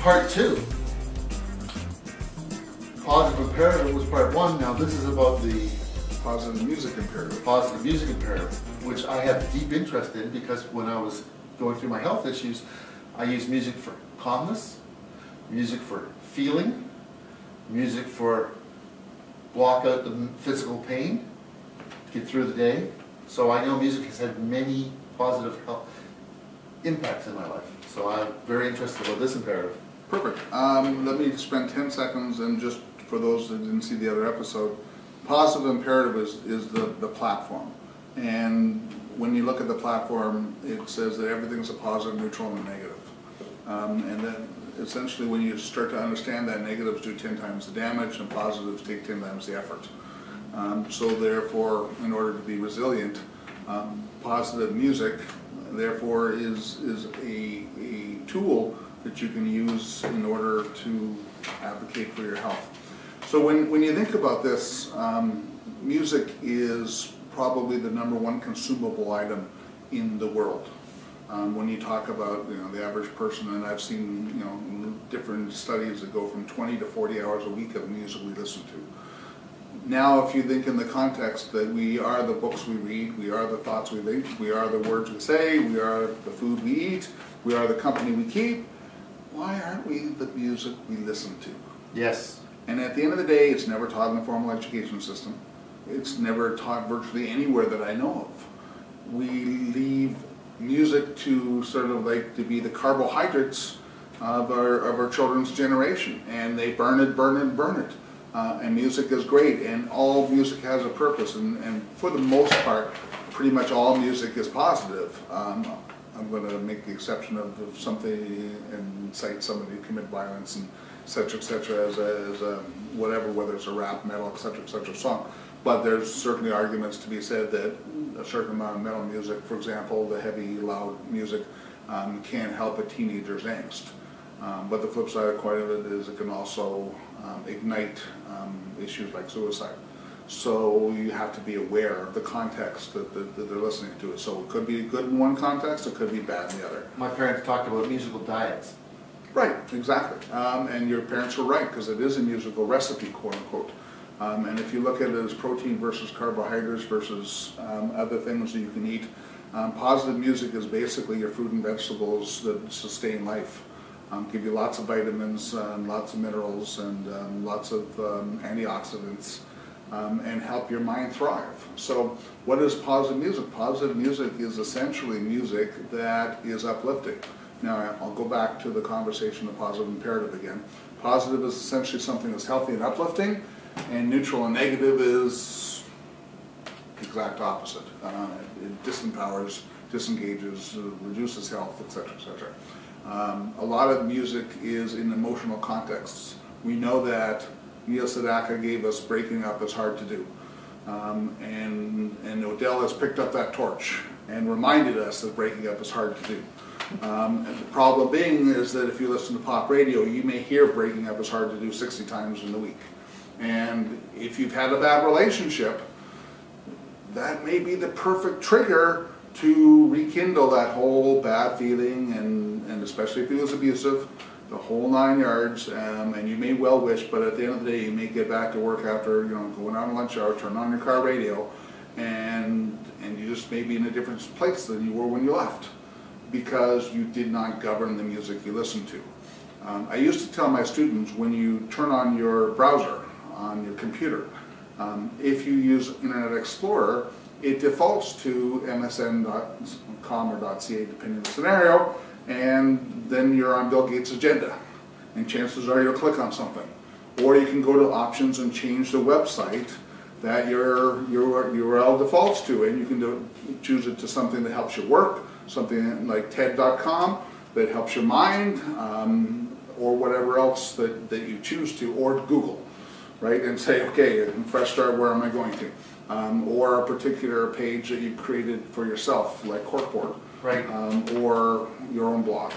part 2. Positive imperative was part 1. Now this is about the Positive music imperative. positive music imperative, which I have deep interest in because when I was going through my health issues, I used music for calmness, music for feeling, music for block out the physical pain, to get through the day. So I know music has had many positive health impacts in my life. So I'm very interested about this imperative. Perfect. Let me spend 10 seconds, and just for those that didn't see the other episode, positive imperative is the platform. And when you look at the platform, it says that everything's a positive, neutral, and a negative. And then essentially when you start to understand that, negatives do 10 times the damage and positives take 10 times the effort. So therefore, in order to be resilient, positive music therefore is a tool that you can use in order to advocate for your health. So when you think about this, music is probably the #1 consumable item in the world. When you talk about the average person, and I've seen different studies that go from 20 to 40 hours a week of music we listen to. Now, if you think in the context that we are the books we read, we are the thoughts we think, we are the words we say, we are the food we eat, we are the company we keep, why aren't we the music we listen to? Yes. And at the end of the day, it's never taught in the formal education system. It's never taught virtually anywhere that I know of. We leave music to sort of like to be the carbohydrates of our children's generation, and they burn it, burn it, burn it. And music is great, and all music has a purpose, and for the most part, pretty much all music is positive. I'm going to make the exception of something and cite somebody who commit violence and et cetera, as a whatever, whether it's a rap, metal, et cetera song. But there's certainly arguments to be said that a certain amount of metal music, for example, the heavy, loud music, can help a teenager's angst. But the flip side of quite of it is it can also ignite issues like suicide. So you have to be aware of the context that they're listening to it. So it could be good in one context, it could be bad in the other. My parents talked about musical diets. Right, exactly. And your parents were right, because it is a musical recipe, quote unquote. And if you look at it as protein versus carbohydrates versus other things that you can eat, positive music is basically your fruit and vegetables that sustain life. Give you lots of vitamins, lots of minerals, and lots of antioxidants, and help your mind thrive. So what is positive music? Positive music is essentially music that is uplifting. Now I'll go back to the conversation of positive imperative again. Positive is essentially something that's healthy and uplifting, and neutral and negative is the exact opposite. It disempowers, disengages, reduces health, etc., etc. A lot of music is in emotional contexts. We know that Neil Sedaka gave us breaking up is hard to do. And Odell has picked up that torch and reminded us that breaking up is hard to do. And the problem being is that if you listen to pop radio, you may hear breaking up is hard to do 60 times in the week. And if you've had a bad relationship, that may be the perfect trigger to rekindle that whole bad feeling, and especially if it was abusive, the whole 9 yards, and you may well wish, but at the end of the day you may get back to work after going out on lunch hour, turn on your car radio, and you just may be in a different place than you were when you left, because you did not govern the music you listened to. I used to tell my students, when you turn on your browser on your computer, if you use Internet Explorer, it defaults to msn.com or .ca, depending on the scenario, and then you're on Bill Gates' agenda, and chances are you'll click on something. Or you can go to options and change the website that your URL defaults to, and you can choose it to something that helps you work, something like TED.com that helps your mind, or whatever else that you choose to, or Google, right? And say, okay, fresh start, where am I going to? Or a particular page that you've created for yourself, like Corkboard, right? Or your own blog.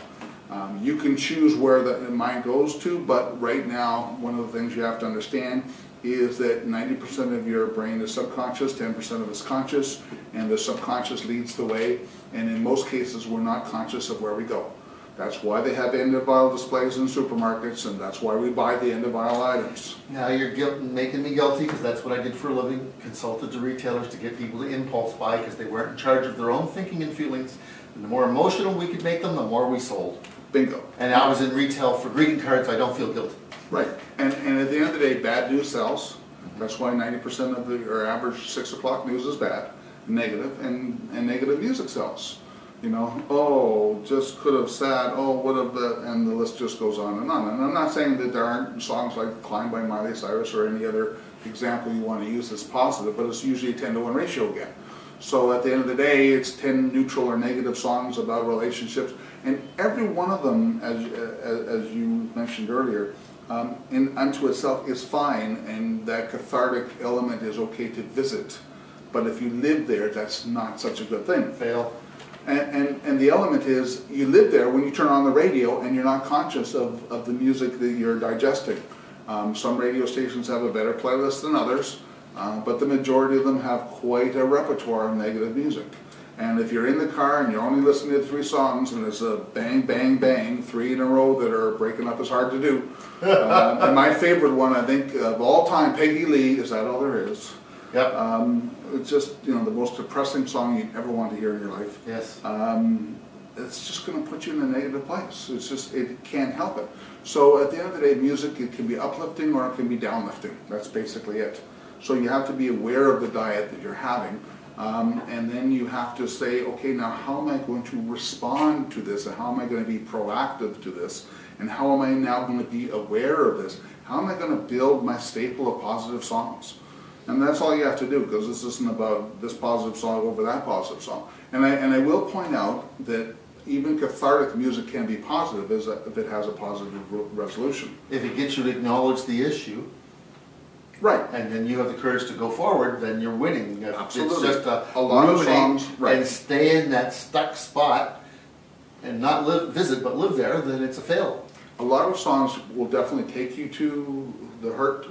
You can choose where the mind goes to, but right now, one of the things you have to understand is that 90% of your brain is subconscious, 10% of it's conscious, and the subconscious leads the way, and in most cases we're not conscious of where we go. That's why they have end-of-aisle displays in supermarkets, and that's why we buy the end-of-aisle items. Now you're making me guilty, because that's what I did for a living, consulted to retailers to get people to impulse buy because they weren't in charge of their own thinking and feelings. And the more emotional we could make them, the more we sold. Bingo. And I was in retail for greeting cards, I don't feel guilty. Right. And at the end of the day, bad news sells. That's why 90% of our average 6 o'clock news is bad, negative, and negative music sells. You know, oh, just could have said, oh, would have, and the list just goes on. And I'm not saying that there aren't songs like Climb by Miley Cyrus or any other example you want to use that's positive, but it's usually a 10-to-1 ratio again. So at the end of the day, it's 10 neutral or negative songs about relationships, and every one of them, as you mentioned earlier, in unto itself is fine, and that cathartic element is okay to visit. But if you live there, that's not such a good thing. Fail. And the element is, you live there when you turn on the radio and you're not conscious of the music that you're digesting. Some radio stations have a better playlist than others, but the majority of them have quite a repertoire of negative music. And if you're in the car and you're only listening to 3 songs and there's a bang, bang, bang, 3 in a row that are breaking up is hard to do. And my favorite one, I think, of all time, Peggy Lee, Is That All There Is? Yep. It's just, you know, the most depressing song you'd ever want to hear in your life. Yes. It's just going to put you in a negative place. It's just, it can't help it. So at the end of the day, music, it can be uplifting or it can be downlifting. That's basically it. So you have to be aware of the diet that you're having. And then you have to say, okay, now how am I going to respond to this? And how am I going to be proactive to this? And how am I now going to be aware of this? How am I going to build my staple of positive songs? And that's all you have to do, because this isn't about this positive song over that positive song. And I will point out that even cathartic music can be positive if it has a positive resolution. If it gets you to acknowledge the issue, right, and then you have the courage to go forward, then you're winning. If absolutely. It's just a lot of songs, right, and stay in that stuck spot and not visit but live there, then it's a fail. A lot of songs will definitely take you to the hurt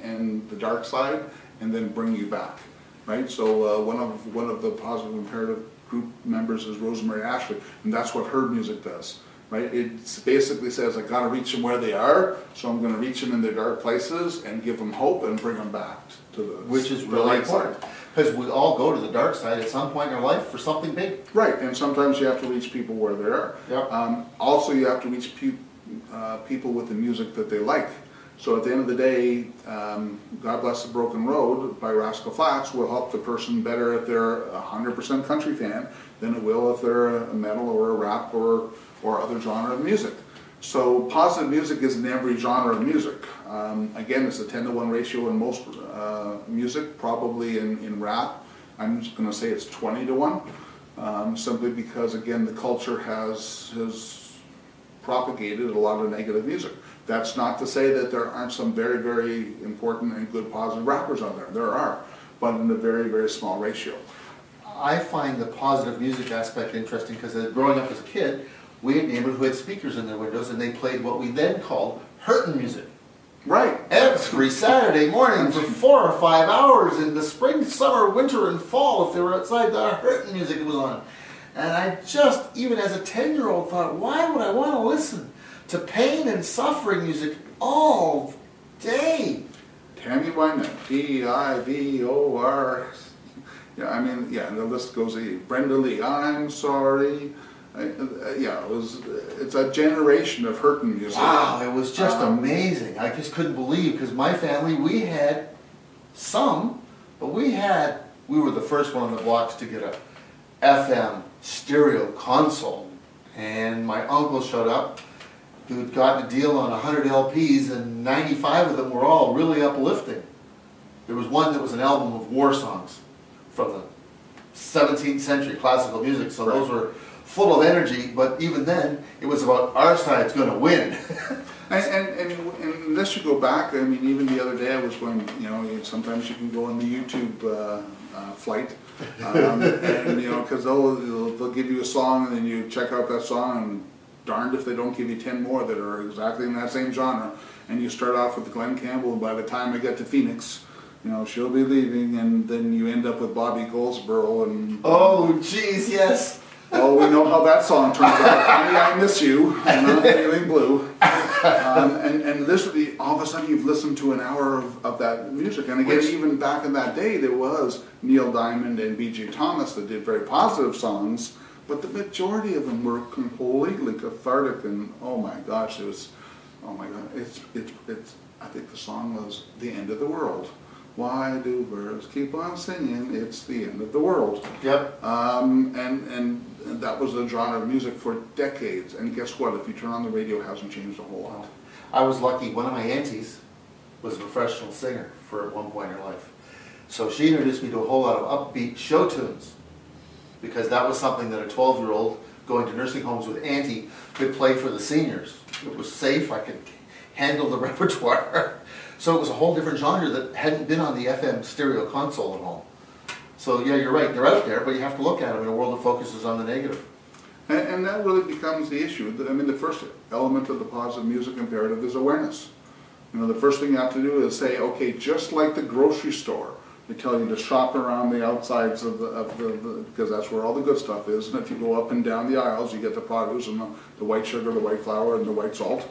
and the dark side, and then bring you back, right? So one of the Positive Imperative group members is Rosemary Ashley, and that's what her music does, right? It basically says, I got to reach them where they are, so I'm going to reach them in their dark places and give them hope and bring them back to the which is really important, because we all go to the dark side at some point in our life for something big. Right, and sometimes you have to reach people where they are. Yep. Also, you have to reach people with the music that they like. So at the end of the day, God Bless the Broken Road by Rascal Flatts will help the person better if they're a 100% country fan than it will if they're a metal or a rap or other genre of music. So positive music is in every genre of music. Again, it's a 10-to-1 ratio in most music, probably in rap. I'm just going to say it's 20-to-1, simply because, again, the culture has propagated a lot of negative music. That's not to say that there aren't some very, very important and good positive rappers on there. There are, but in a very, very small ratio. I find the positive music aspect interesting because growing up as a kid, we had neighbors who had speakers in their windows and they played what we then called hurtin' music. Right. Every Saturday morning for 4 or 5 hours in the spring, summer, winter, and fall, if they were outside, the hurtin' music was on. And I just, even as a 10-year-old, thought, why would I want to listen to pain and suffering music all day? Tammy Wynette, D-I-V-O-R. Yeah, I mean, yeah, and the list goes. Brenda Lee, I'm sorry. Yeah, it's a generation of hurtin' music. Wow, it was just amazing. I just couldn't believe, because my family, we had some, but we were the first one on the blocks to get a FM stereo console. And my uncle showed up, who'd gotten a deal on 100 LPs, and 95 of them were all really uplifting. There was one that was an album of war songs from the 17th century classical music, so those were full of energy, but even then, it was about our side's going to win. and unless you go back, I mean, even the other day I was going, you know, sometimes you can go on the YouTube flight, and, you know, because they'll give you a song, and then you check out that song, and darned if they don't give you 10 more that are exactly in that same genre. And you start off with Glenn Campbell, and by the time I get to Phoenix, you know, she'll be leaving, and then you end up with Bobby Goldsboro and... Oh, geez, yes. Oh, we know how that song turns out. Honey, I miss you, and I'm feeling blue. And literally, all of a sudden, you've listened to an hour of that music. And again, even back in that day, there was Neil Diamond and B.J. Thomas that did very positive songs, but the majority of them were completely cathartic. And oh my gosh, it was, oh my God, it's. I think the song was "The End of the World." Why do birds keep on singing? It's the end of the world. Yep. And that was a genre of music for decades. And guess what? If you turn on the radio, it hasn't changed a whole lot. I was lucky. One of my aunties was a professional singer for at one point in her life. So she introduced me to a whole lot of upbeat show tunes, because that was something that a 12-year-old going to nursing homes with auntie could play for the seniors. It was safe. I could handle the repertoire. So it was a whole different genre that hadn't been on the FM stereo console at home. So yeah, you're right, they're out there, but you have to look at them in a world that focuses on the negative. And that really becomes the issue. I mean, the first element of the positive music imperative is awareness. You know, the first thing you have to do is say, okay, just like the grocery store, they tell you to shop around the outsides of the because that's where all the good stuff is. And if you go up and down the aisles, you get the produce and the white sugar, the white flour, and the white salt.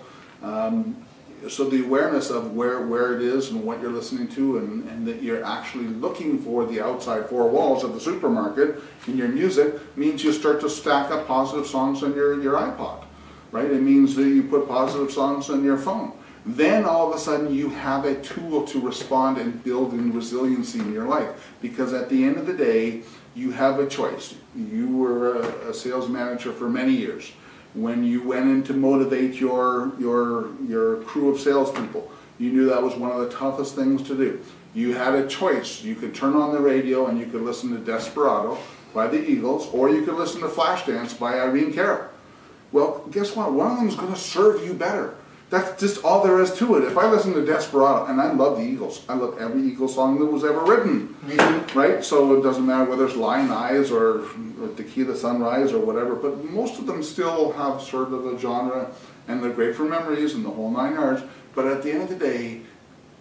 So the awareness of where it is and what you're listening to, and that you're actually looking for the outside four walls of the supermarket in your music, means you start to stack up positive songs on your iPod, right? It means that you put positive songs on your phone. Then all of a sudden you have a tool to respond and build in resiliency in your life. Because at the end of the day, you have a choice. You were a sales manager for many years. When you went in to motivate your crew of salespeople, you knew that was one of the toughest things to do. You had a choice. You could turn on the radio and you could listen to Desperado by the Eagles, or you could listen to Flashdance by Irene Cara. Well, guess what? One of them is going to serve you better. That's just all there is to it. If I listen to Desperado, and I love the Eagles, I love every Eagles song that was ever written, right? So it doesn't matter whether it's Lion Eyes or Tequila Sunrise or whatever, but most of them still have sort of a genre, and they're great for memories and the whole 9 yards. But at the end of the day,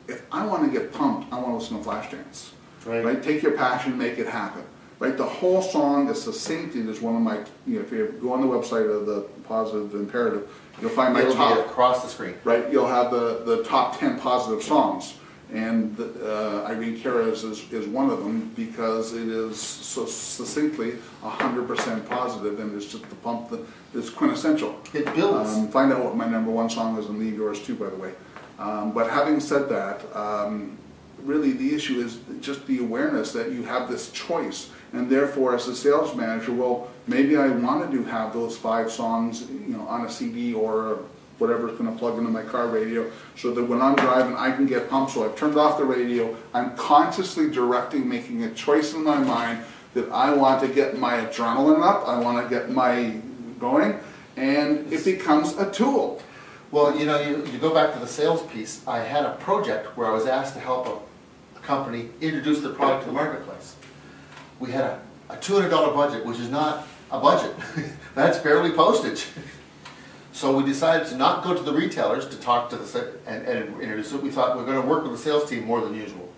if I want to get pumped, I want to listen to Flashdance, right? Take your passion, make it happen. Right, the whole song is succinct. It is one of my, you know, if you go on the website of the Positive Imperative, you'll find my top. It'll be across the screen. Right, you'll have the top 10 positive songs, and Irene Cara is one of them, because it is so succinctly 100% positive, and it's just the pump that is quintessential. It builds. Find out what my #1 song is and leave yours too, by the way. But having said that, really the issue is just the awareness that you have this choice. And therefore, as a sales manager, well, maybe I want to have those 5 songs, you know, on a CD or whatever's going to plug into my car radio, so that when I'm driving, I can get pumped. So I've turned off the radio. I'm consciously directing, making a choice in my mind that I want to get my adrenaline up. I want to get my going, and it becomes a tool. Well, you know, you go back to the sales piece. I had a project where I was asked to help a company introduce their product to the marketplace. We had a $200 budget, which is not a budget. That's barely postage. So we decided to not go to the retailers to talk to and introduce it. We thought we were going to work with the sales team more than usual.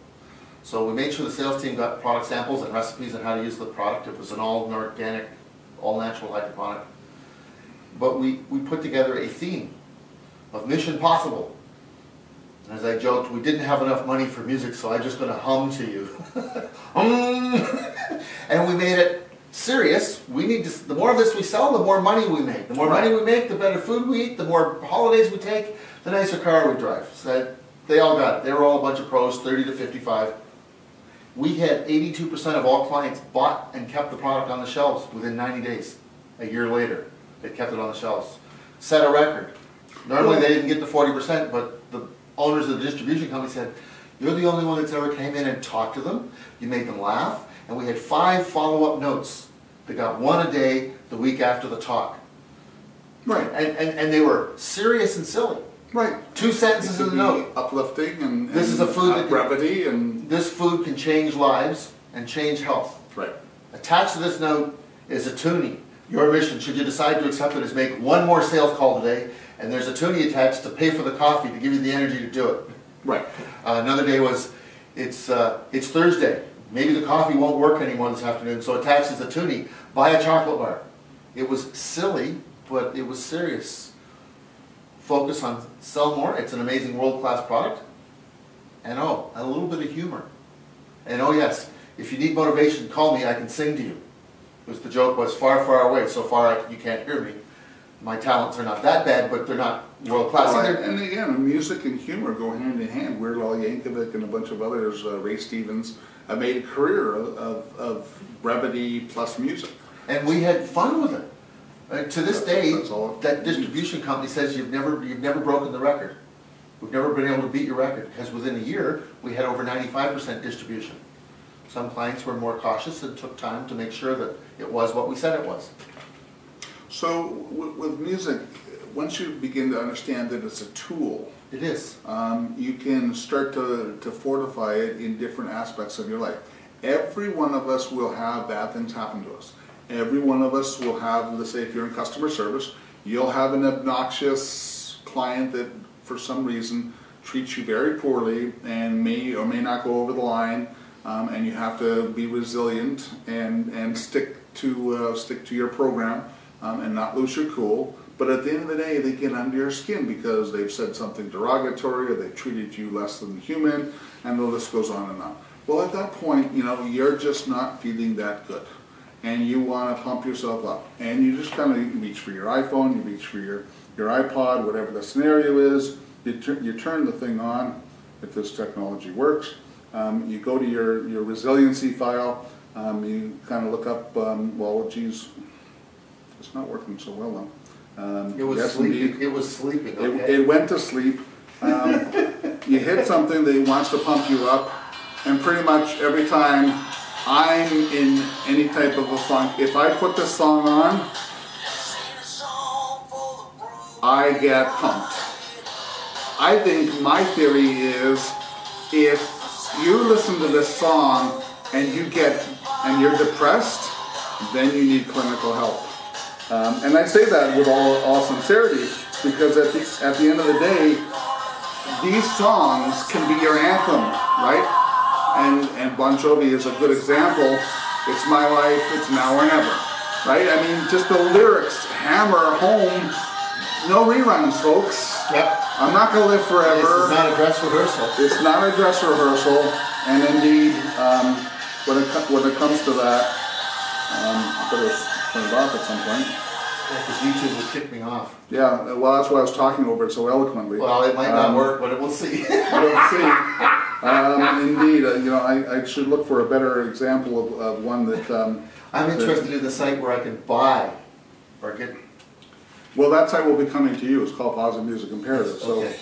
So we made sure the sales team got product samples and recipes on how to use the product. It was an all-organic, all-natural hydroponic. But we put together a theme of Mission Possible. As I joked, we didn't have enough money for music, so I'm just going to hum to you. And we made it serious. We need to, the more of this we sell, the more money we make. The more money we make, the better food we eat, the more holidays we take, the nicer car we drive. So they all got it. They were all a bunch of pros, 30 to 55. We had 82% of all clients bought and kept the product on the shelves within 90 days. A year later, they kept it on the shelves. Set a record. Normally they didn't get to 40%, but the owners of the distribution company said, "You're the only one that's ever came in and talked to them. You made them laugh." And we had 5 follow-up notes. They got 1 a day the week after the talk. Right. And they were serious and silly. Right. 2 sentences in the note. Uplifting and this is a food that brevity and this food can change lives and change health. Right. Attached to this note is a toonie. Your mission, should you decide to accept it, is make 1 more sales call today, and there's a toonie attached to pay for the coffee to give you the energy to do it. Right. Another day was, it's Thursday. Maybe the coffee won't work anymore this afternoon, so attached is a toonie. Buy a chocolate bar. It was silly, but it was serious. Focus on sell more. It's an amazing world-class product. And oh, a little bit of humor. And oh yes, if you need motivation, call me, I can sing to you. Because the joke was far, far away, so far you can't hear me. My talents are not that bad, but they're not world-class either. And again, music and humor go hand in hand. Weird Al Yankovic and a bunch of others, Ray Stevens, have made a career of brevity plus music. And we had fun with it. To this day, all that distribution company says you've never broken the record. We've never been able to beat your record, because within a year we had over 95% distribution. Some clients were more cautious and took time to make sure that it was what we said it was. So with music, once you begin to understand that it's a tool, It is. you can start to fortify it in different aspects of your life. Every one of us will have bad things happen to us. Every one of us will have, let's say if you're in customer service, you'll have an obnoxious client that for some reason treats you very poorly and may or may not go over the line, and you have to be resilient and stick to your program and not lose your cool. But at the end of the day, they get under your skin because they've said something derogatory or they've treated you less than human, and the list goes on and on. Well, at that point, you're just not feeling that good, and you want to pump yourself up, and you just kind of reach for your iPhone, you reach for your iPod, whatever the scenario is. You turn the thing on, if this technology works. You go to your resiliency file. You kind of look up. Well, geez, it's not working so well now. It was sleeping. It was sleeping. Okay? It went to sleep. You hit something that wants to pump you up, and pretty much every time I'm in any type of a funk, if I put this song on, I get pumped. I think my theory is, if you listen to this song and you're depressed, then you need clinical help. And I say that with all sincerity, because at the end of the day, these songs can be your anthem, right? And Bon Jovi is a good example. It's my life, it's now or never, right? I mean, just the lyrics hammer home. No reruns, folks. Yep. I'm not going to live forever. This is not a dress rehearsal. It's not a dress rehearsal, and indeed, when it comes to that, I better turn it off at some point. Because YouTube will kick me off. Yeah, well, that's why I was talking over it so eloquently. Well, it might not work, but we'll see. We'll see. Indeed, I should look for a better example of one that. I'm interested in the site where I can buy or get. Well, that site will be coming to you. It's called Positive Music Imperative. So, okay.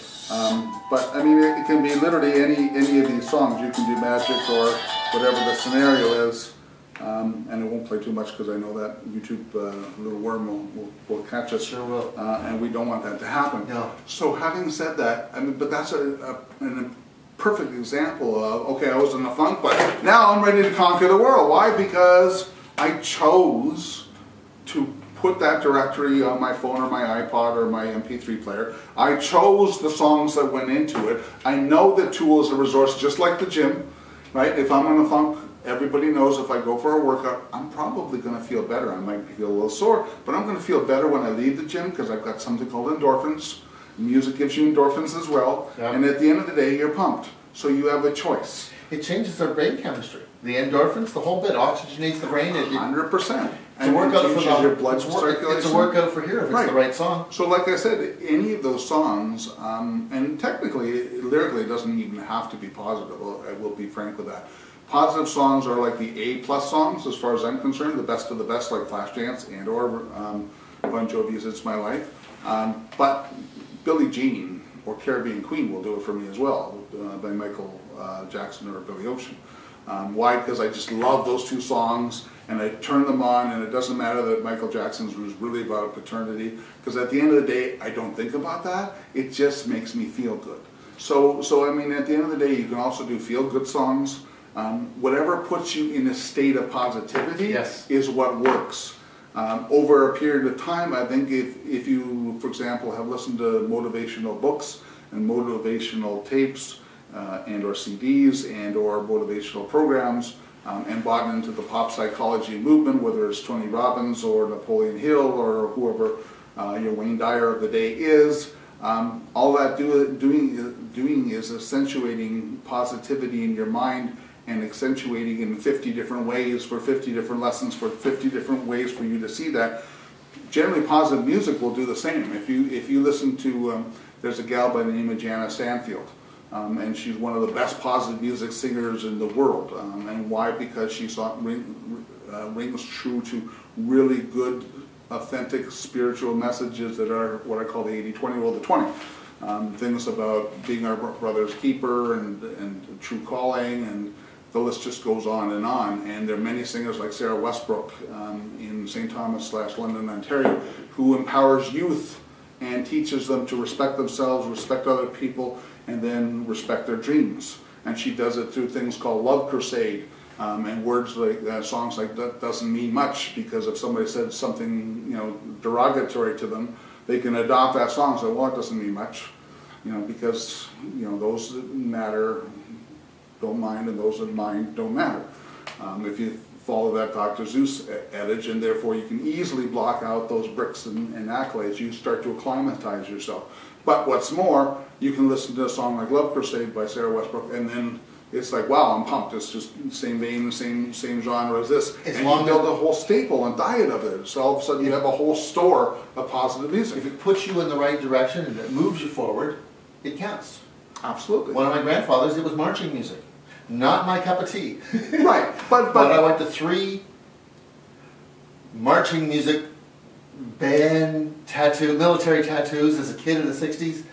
But I mean, it can be literally any of these songs. You can do Magic or whatever the scenario is, and it won't play too much because I know that YouTube little worm will catch us. Sure will. And we don't want that to happen. No. So, having said that, I mean, but that's a perfect example of, okay, I was in a funk, but now I'm ready to conquer the world. Why? Because I chose to put that directory on my phone or my iPod or my MP3 player. I chose the songs that went into it. I know that Tool is a resource just like the gym, right? If I'm in a funk, everybody knows if I go for a workout, I'm probably going to feel better. I might feel a little sore, but I'm going to feel better when I leave the gym because I've got something called endorphins. Music gives you endorphins as well. Yep. And at the end of the day, you're pumped. So you have a choice. It changes our brain chemistry. The endorphins, the whole bit, oxygenates the brain. 100%. It's a workout for your blood circulation. It's a workout for here if it's the right song. So like I said, any of those songs, and technically, lyrically, it doesn't even have to be positive. I will be frank with that. Positive songs are like the A+ songs, as far as I'm concerned, the best of the best, like Flashdance and or Bon Jovi's It's My Life. But Billie Jean or Caribbean Queen will do it for me as well, by Michael Jackson or Billy Ocean. Why? Because I just love those two songs, and I turn them on, and it doesn't matter that Michael Jackson's was really about paternity, because at the end of the day, I don't think about that. It just makes me feel good. So I mean, at the end of the day, you can also do feel-good songs. Whatever puts you in a state of positivity is what works. Over a period of time, I think if you, for example, have listened to motivational books and motivational tapes and or CDs and or motivational programs, and bought into the pop psychology movement, whether it's Tony Robbins or Napoleon Hill or whoever your Wayne Dyer of the day is. All that doing is accentuating positivity in your mind and accentuating in 50 different ways for 50 different lessons for 50 different ways for you to see that. Generally, positive music will do the same. If you listen to, there's a gal by the name of Jana Stanfield, and she's one of the best positive music singers in the world. And why? Because she rings true to really good, authentic spiritual messages that are what I call the 80-20 rule of the 20. Things about being our brother's keeper and true calling, and the list just goes on. And there are many singers like Sarah Westbrook in St. Thomas/London, Ontario, who empowers youth and teaches them to respect themselves, respect other people, and then respect their dreams. And she does it through things called Love Crusade, and words like songs like "That Doesn't Mean Much," because if somebody said something derogatory to them, they can adopt that song and say, well, it doesn't mean much, because those that matter don't mind, and those that mind don't matter. If you follow that Dr. Seuss adage, and therefore you can easily block out those bricks and accolades, you start to acclimatize yourself. But what's more, you can listen to a song like Love Crusade by Sarah Westbrook, and then it's like, wow, I'm pumped. It's just the same vein, the same genre as this. And you build a whole staple and diet of it. So all of a sudden you have a whole store of positive music. If it puts you in the right direction and it moves you forward, it counts. Absolutely. One of my grandfathers, it was marching music. Not my cup of tea. Right. But I went to 3 marching music band military tattoos as a kid in the 60s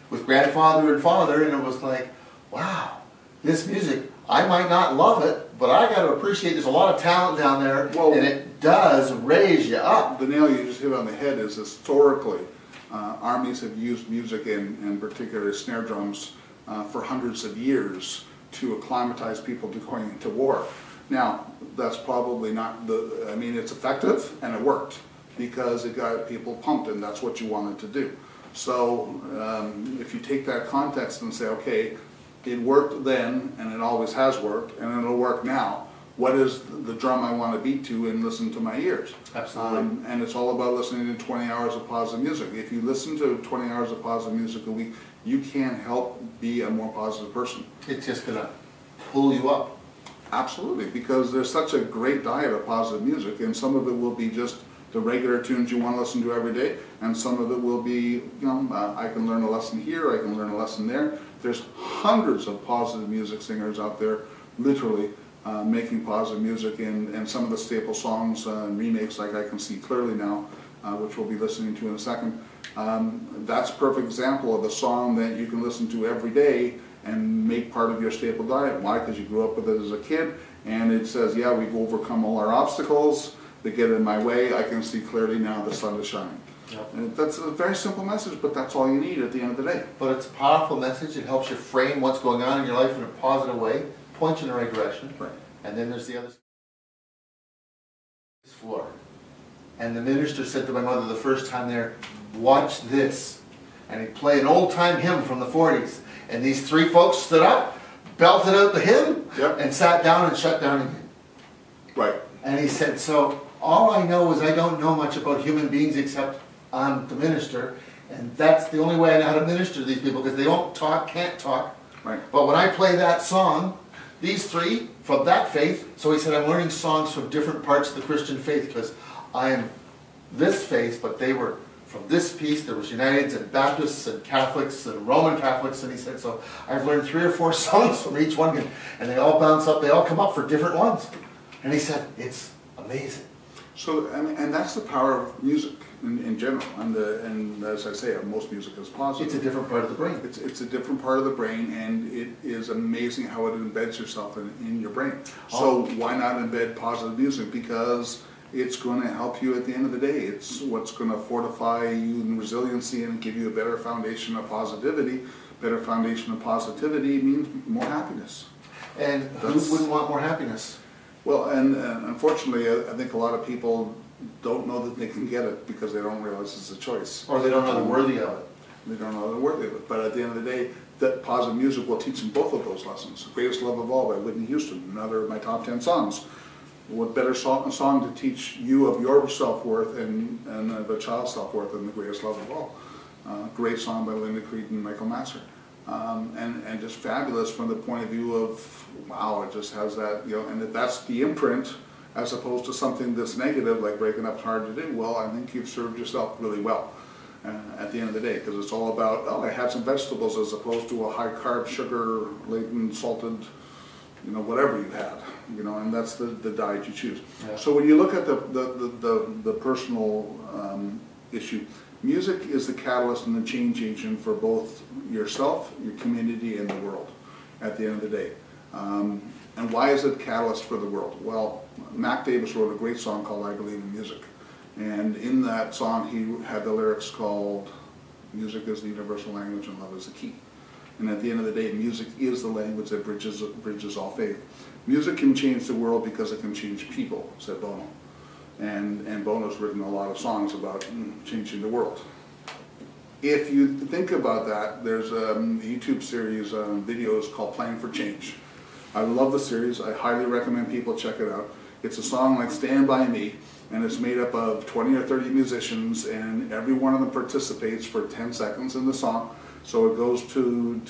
with grandfather and father, and it was like, wow, this music, I might not love it, but I got to appreciate there's a lot of talent down there, and it does raise you up. The nail you just hit on the head is historically, armies have used music and particularly snare drums for hundreds of years to acclimatize people to going into war. Now, that's probably not it's effective and it worked because it got people pumped, and that's what you wanted to do. So if you take that context and say, okay, it worked then and it always has worked and it'll work now, what is the drum I want to beat to and listen to my ears? Absolutely. And it's all about listening to 20 hours of positive music. If you listen to 20 hours of positive music a week, you can't help be a more positive person. It's just going to pull you up. Absolutely, because there's such a great diet of positive music, and some of it will be just the regular tunes you want to listen to every day, and some of it will be, I can learn a lesson here, I can learn a lesson there. There's hundreds of positive music singers out there, literally, making positive music, and some of the staple songs and remakes, like I Can See Clearly Now, which we'll be listening to in a second. That's a perfect example of a song that you can listen to every day and make part of your staple diet. Why? Because you grew up with it as a kid, and it says, yeah, we've overcome all our obstacles, they get in my way, I can see clearly now the sun is shining. Yep. And that's a very simple message, but that's all you need at the end of the day. But it's a powerful message. It helps you frame what's going on in your life in a positive way, points you in the right direction. Right. And then there's the other floor. And the minister said to my mother the first time there, watch this. And he'd play an old-time hymn from the 40s. And these 3 folks stood up, belted out the hymn, yep, and sat down and shut down again. Right. And he said, so all I know is I don't know much about human beings except I'm the minister. And that's the only way I know how to minister to these people, because they don't talk, can't talk. Right. But when I play that song, these 3 from that faith, so he said, I'm learning songs from different parts of the Christian faith, because I am this faith, but they were from this piece. There was Uniteds and Baptists and Catholics and Roman Catholics, and he said, so I've learned 3 or 4 songs from each one, and they all bounce up, they all come up for different ones. And he said, it's amazing. So, and that's the power of music in general, and as I say, most music is positive. It's a different part of the brain. It's a different part of the brain, and it is amazing how it embeds yourself in your brain. So why not embed positive music? Because it's going to help you at the end of the day. It's what's going to fortify you in resiliency and give you a better foundation of positivity. Better foundation of positivity means more happiness. And who wouldn't want more happiness? Well, and unfortunately, I think a lot of people don't know that they can get it because they don't realize it's a choice. Or they don't know they're worthy of it. They don't know the worth of it. But at the end of the day, that positive music will teach them both of those lessons. Greatest Love of All by Whitney Houston, another of my top 10 songs. What better song to teach you of your self-worth and of a child's self-worth than The Greatest Love of All? Great song by Linda Creed and Michael Masser. And just fabulous from the point of view of, wow, it just has that, you know, and if that's the imprint, as opposed to something that's negative, like breaking up is hard to do, well, I think you've served yourself really well at the end of the day, because it's all about, oh, I had some vegetables as opposed to a high-carb, sugar-laden, salted, you know, whatever you had, you know, and that's the diet you choose. Yeah. So when you look at the personal issue, music is the catalyst and the change agent for both yourself, your community, and the world at the end of the day. And why is it catalyst for the world? Well, Mac Davis wrote a great song called I Believe in Music. And in that song, he had the lyrics called, music is the universal language and love is the key. And at the end of the day, music is the language that bridges all faith. Music can change the world because it can change people, said Bono. And Bono's written a lot of songs about changing the world. If you think about that, there's a YouTube series on videos called Playing for Change. I love the series. I highly recommend people check it out. It's a song like Stand By Me, and it's made up of 20 or 30 musicians, and every one of them participates for 10 seconds in the song. So it goes to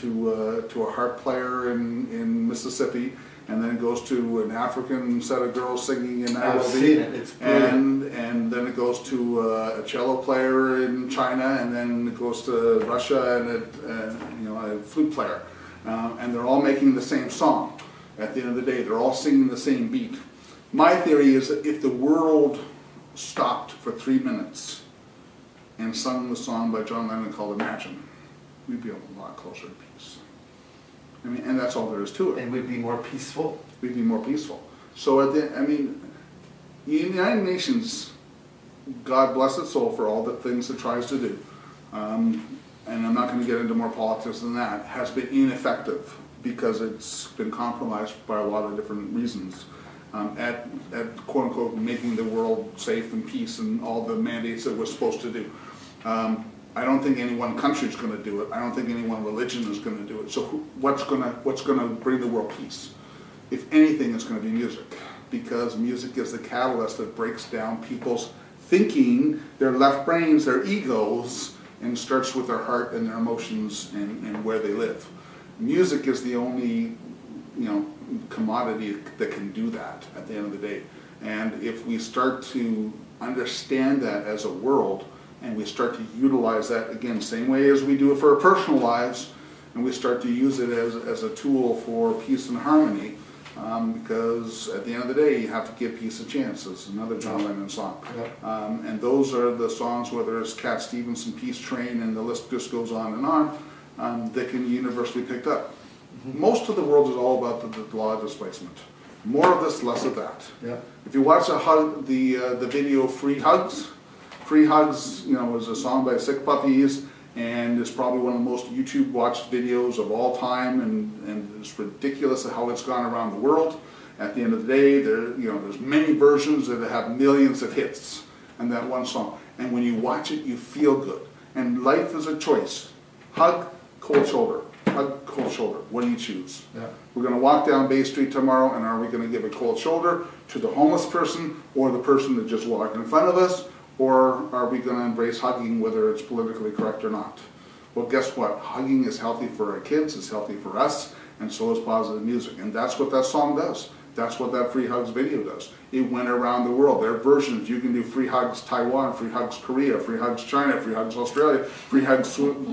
a harp player in Mississippi, and then it goes to an African set of girls singing in Nairobi. I've seen it. It's brilliant. And then it goes to a cello player in China, and then it goes to Russia and a flute player, and they're all making the same song. At the end of the day, they're all singing the same beat. My theory is that if the world stopped for 3 minutes and sung the song by John Lennon called Imagine, we'd be a lot closer to peace. I mean, and that's all there is to it. And we'd be more peaceful. We'd be more peaceful. So, the United Nations, God bless its soul for all the things it tries to do, and I'm not going to get into more politics than that, has been ineffective because it's been compromised by a lot of different reasons at quote-unquote making the world safe and peace and all the mandates that we're supposed to do. I don't think any one country is going to do it. I don't think any one religion is going to do it. So what's going to bring the world peace? If anything, it's going to be music, because music is the catalyst that breaks down people's thinking, their left brains, their egos, and starts with their heart and their emotions and where they live. Music is the only, commodity that can do that at the end of the day. And if we start to understand that as a world, and we start to utilize that, again, same way as we do it for our personal lives, and we start to use it as a tool for peace and harmony, because at the end of the day, you have to give peace a chance. It's another John Lennon song. Yep. And those are the songs, whether it's Cat Stevens and Peace Train, and the list just goes on and on, that can be universally picked up. Mm-hmm. Most of the world is all about the law of displacement. More of this, less of that. Yep. If you watch the video Free Hugs, Free Hugs, is a song by Sick Puppies, and it's probably one of the most YouTube watched videos of all time, and it's ridiculous how it's gone around the world. At the end of the day, there's many versions that have millions of hits in that one song. And when you watch it, you feel good. And life is a choice. Hug, cold shoulder. Hug, cold shoulder. What do you choose? Yeah. We're going to walk down Bay Street tomorrow, and are we going to give a cold shoulder to the homeless person or the person that just walked in front of us? Or are we going to embrace hugging, whether it's politically correct or not? Well, guess what? Hugging is healthy for our kids, it's healthy for us, and so is positive music. And that's what that song does. That's what that Free Hugs video does. It went around the world. There are versions. You can do Free Hugs Taiwan, Free Hugs Korea, Free Hugs China, Free Hugs Australia, Free Hugs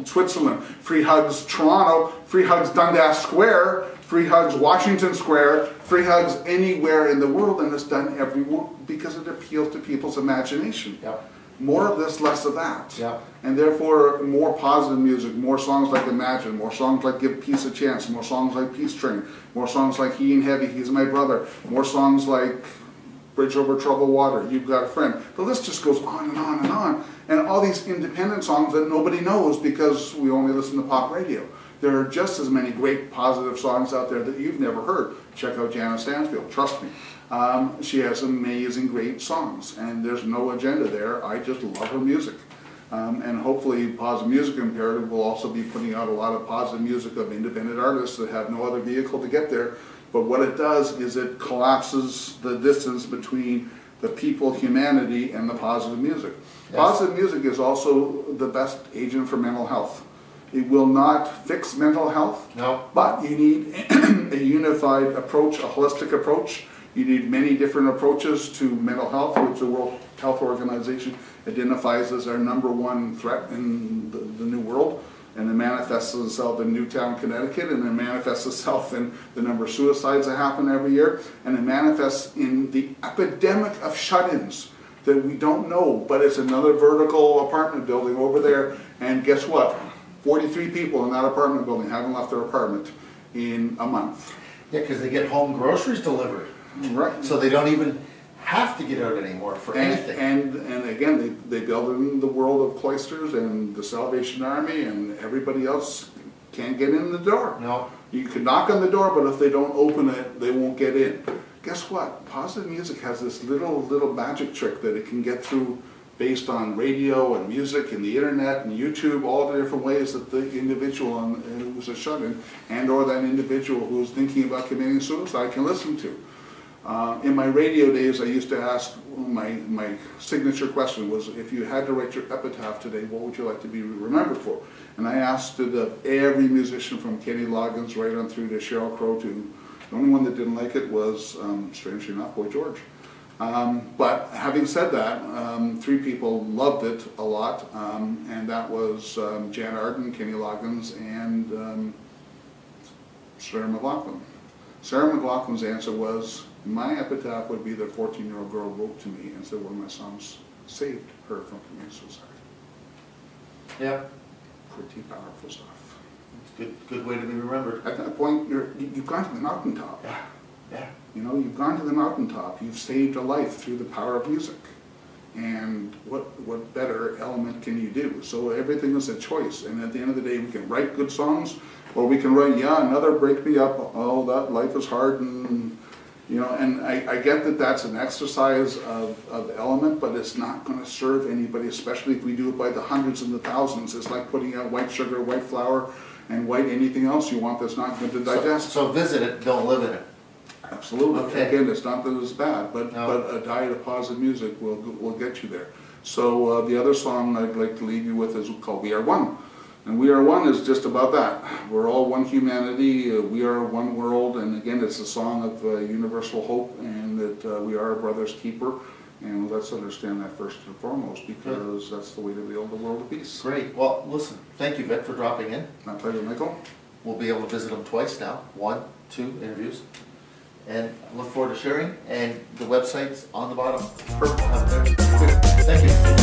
Switzerland, Free Hugs Toronto, Free Hugs Dundas Square, Free Hugs Washington Square, Free Hugs anywhere in the world, and it's done everywhere because it appeals to people's imagination. Yep. More of this, less of that. Yep. And therefore, more positive music, more songs like Imagine, more songs like Give Peace a Chance, more songs like Peace Train, more songs like He Ain't Heavy, He's My Brother, more songs like Bridge Over Troubled Water, You've Got a Friend. The list just goes on and on and on. And all these independent songs that nobody knows because we only listen to pop radio. There are just as many great positive songs out there that you've never heard. Check out Janice Stansfield, trust me. She has amazing, great songs, and there's no agenda there. I just love her music. And hopefully Positive Music Imperative will also be putting out a lot of positive music of independent artists that have no other vehicle to get there. But what it does is it collapses the distance between the people, humanity, and the positive music. Yes. Positive music is also the best agent for mental health. It will not fix mental health, no. But you need a unified approach, a holistic approach. You need many different approaches to mental health, which the World Health Organization identifies as our #1 threat in the New World. And it manifests itself in Newtown, Connecticut, and it manifests itself in the number of suicides that happen every year, and it manifests in the epidemic of shut-ins that we don't know, but it's another vertical apartment building over there, and guess what? 43 people in that apartment building haven't left their apartment in a month. Yeah, because they get home groceries delivered. Right. So they don't even have to get out anymore for anything. And again, they build in the world of cloisters and the Salvation Army, and everybody else can't get in the door. No. You can knock on the door, but if they don't open it, they won't get in. Guess what? Positive music has this little magic trick that it can get through based on radio and music and the internet and YouTube, all the different ways that the individual who's a shut-in and or that individual who's thinking about committing suicide can listen to. In my radio days, I used to ask, my signature question was, if you had to write your epitaph today, what would you like to be remembered for? And I asked it of every musician from Kenny Loggins right on through to Sheryl Crow to, the only one that didn't like it was, strangely enough, Boy George. But having said that, 3 people loved it a lot, and that was Jan Arden, Kenny Loggins, and Sarah McLachlan. Sarah McLachlan's answer was, my epitaph would be that 14-year-old girl wrote to me and said one of my songs saved her from committing suicide. Yeah. Pretty powerful stuff. It's good way to be remembered. At that point, you've gone to the mountaintop. Yeah. Yeah. You know, you've gone to the mountaintop. You've saved a life through the power of music. And what better element can you do? So everything is a choice. And at the end of the day, we can write good songs, or we can write, yeah, another break me up. Oh, that life is hard, and you know. And I get that that's an exercise of element, but it's not going to serve anybody, especially if we do it by the hundreds and the thousands. It's like putting out white sugar, white flour, and white anything else you want that's not going to digest. So visit it, don't live in it. Absolutely. Okay. Again, it's not that it's bad, but a diet of positive music will get you there. So the other song I'd like to leave you with is called We Are One. And We Are One is just about that. We're all one humanity, we are one world, and again, it's a song of universal hope, and that we are a brother's keeper. And let's understand that first and foremost, because that's the way to build the world of peace. Great. Well, listen, thank you, Vic, for dropping in. My pleasure, Michael. We'll be able to visit them twice now. 1, 2 interviews. And I look forward to sharing. And the website's on the bottom. Perfect. Up there. Good. Thank you.